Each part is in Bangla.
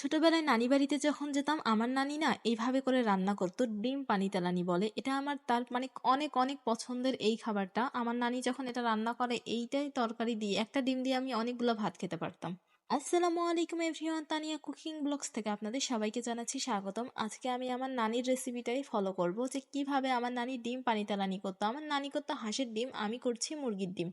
ছোটবেলায় নানি বাড়িতে যখন যেতাম আমার নানি না এইভাবে করে রান্না করতো, ডিম পানি তেলানি বলে এটা। আমার তার মানে অনেক অনেক পছন্দের এই খাবারটা। আমার নানি যখন এটা রান্না করে এইটাই তরকারি দিয়ে একটা ডিম দিয়ে আমি অনেকগুলো ভাত খেতে পারতাম। আসসালামু আলাইকুম এভরিওয়ান, তানিয়া কুকিং ব্লগস থেকে আপনাদের সবাইকে জানাচ্ছি স্বাগতম। আজকে আমি আমার নানির রেসিপিটাই ফলো করব, যে কিভাবে আমার নানি ডিম পানি তেলানি করতো। আমার নানি করতো হাঁসের ডিম, আমি করছি মুরগির ডিম।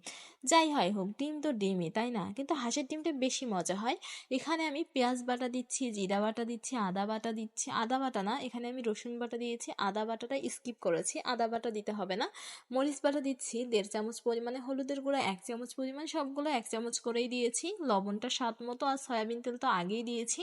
যাই হয় হোক, ডিম তো ডিমই, তাই না? কিন্তু হাঁসের ডিমটা বেশি মজা হয়। এখানে আমি পেঁয়াজ বাটা দিচ্ছি, জিরা বাটা দিচ্ছি, আদা বাটা দিচ্ছি। আদা বাটা না, এখানে আমি রসুন বাটা দিয়েছি। আদা বাটাটা স্কিপ করেছি, আদা বাটা দিতে হবে না। মরিচ বাটা দিচ্ছি 1.5 চামচ পরিমাণে, হলুদের গুঁড়া 1 চামচ পরিমাণ, সবগুলো 1 চামচ করেই দিয়েছি। লবণটা স্বাদ মতো, আর সয়াবিন তেল তো আগেই দিয়েছি।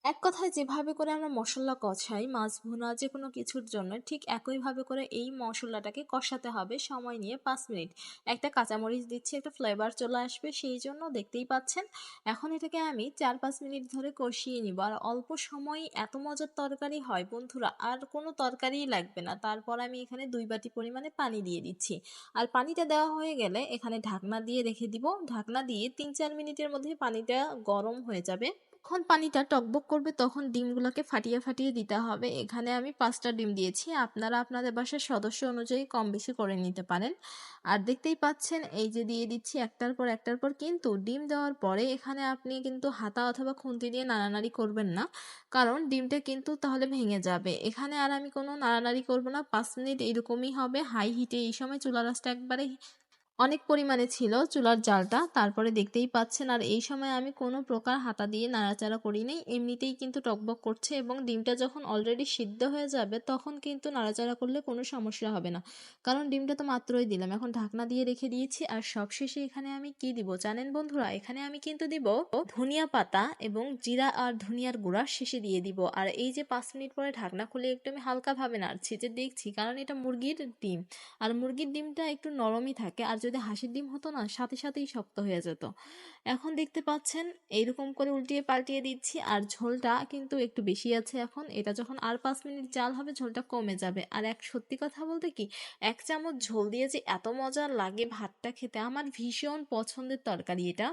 এক কথায় যেভাবে করে আমরা মশলা কষাই মাছ ভুনা যে কোনো কিছুর জন্য, ঠিক একইভাবে করে এই মশলাটাকে কষাতে হবে সময় নিয়ে 5 মিনিট। একটা কাঁচামরিচ দিচ্ছি, একটা ফ্লেভার চলে আসবে, সেই জন্য দেখতেই পাচ্ছেন। এখন এটাকে আমি 4-5 মিনিট ধরে কষিয়ে নিব। আর অল্প সময় এত মজার তরকারি হয় বন্ধুরা, আর কোনো তরকারিই লাগবে না। তারপর আমি এখানে 2 বাটি পরিমাণে পানি দিয়ে দিচ্ছি। আর পানিটা দেওয়া হয়ে গেলে এখানে ঢাকনা দিয়ে রেখে দিব। ঢাকনা দিয়ে 3-4 মিনিটের মধ্যে পানিটা গরম হয়ে যাবে। যখন পানিটা টকবক করবে তখন ডিমগুলোকে ফাটিয়ে ফাটিয়ে দিতে হবে। এখানে আমি 5টা ডিম দিয়েছি, আপনারা আপনাদের বাসার সদস্য অনুযায়ী কম বেশি করে নিতে পারেন। আর দেখতেই পাচ্ছেন এই যে দিয়ে দিচ্ছি একটার পর একটার পর। কিন্তু ডিম দেওয়ার পরে এখানে আপনি কিন্তু হাতা অথবা খুন্তি দিয়ে নাড়ানাড়ি করবেন না, কারণ ডিমটা কিন্তু তাহলে ভেঙে যাবে। এখানে আর আমি কোনো নাড়ানাড়ি করব না, 5 মিনিট এরকমই হবে হাই হিটে। এই সময় চুলা রাসটা একবারে অনেক পরিমাণে ছিল চুলার জালটা, তারপরে দেখতেই পাচ্ছেন। আর এই সময় আমি কোনো প্রকার হাতা দিয়ে নাড়াচাড়া করি নাই, এমনিতেই কিন্তু টকবক করছে। এবং ডিমটা যখন অলরেডি সিদ্ধ হয়ে যাবে তখন কিন্তু নাড়াচাড়া করলে কোনো সমস্যা হবে না, কারণ ডিমটা তো মাত্রই দিলাম। এখন ঢাকনা দিয়ে রেখে দিয়েছি। আর সবশেষে এখানে আমি কি দিব জানেন বন্ধুরা? এখানে আমি কিন্তু দিব ধনিয়া পাতা এবং জিরা আর ধনিয়ার গুঁড়া শেষে দিয়ে দিব। আর এই যে 5 মিনিট পরে ঢাকনা খুলে একটু আমি হালকাভাবে নাড়ছি, যে দেখছি, কারণ এটা মুরগির ডিম। আর মুরগির ডিমটা একটু নরমই থাকে, আর যদি হাঁসের ডিম হতো না সাথে সাথেই শক্ত হয়ে যেত। এখন দেখতে পাচ্ছেন এইরকম করে উল্টিয়ে পাল্টিয়ে দিচ্ছি। আর ঝোলটা কিন্তু একটু বেশি আছে এখন, এটা যখন আর 5 মিনিট জাল হবে ঝোলটা কমে যাবে। আর সত্যি কথা বলতে কি, 1 চামচ ঝোল দিয়ে যে এত মজা লাগে ভাতটা খেতে, আমার ভীষণ পছন্দের তরকারি এটা।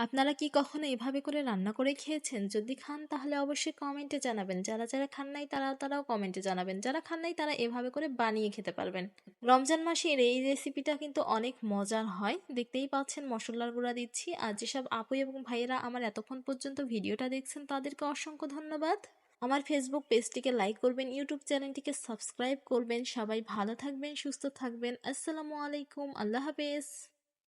আপনারা কি কখনো এভাবে করে রান্না করে খেয়েছেন? যদি খান তাহলে অবশ্যই কমেন্টে জানাবেন। যারা যারা খান নাই তারাও কমেন্টে জানাবেন। যারা খান নাই তারা এভাবে করে বানিয়ে খেতে পারবেন। রমজান মাসের এই রেসিপিটা কিন্তু অনেক মজার হয়। দেখতেই পাচ্ছেন মশলার গুঁড়া দিচ্ছি। আর যেসব আপু এবং ভাইয়েরা আমার এতক্ষণ পর্যন্ত ভিডিওটা দেখছেন তাদেরকে অসংখ্য ধন্যবাদ। আমার ফেসবুক পেজটিকে লাইক করবেন, ইউটিউব চ্যানেলটিকে সাবস্ক্রাইব করবেন। সবাই ভালো থাকবেন, সুস্থ থাকবেন। আসসালামু আলাইকুম, আল্লাহ হাফেজ।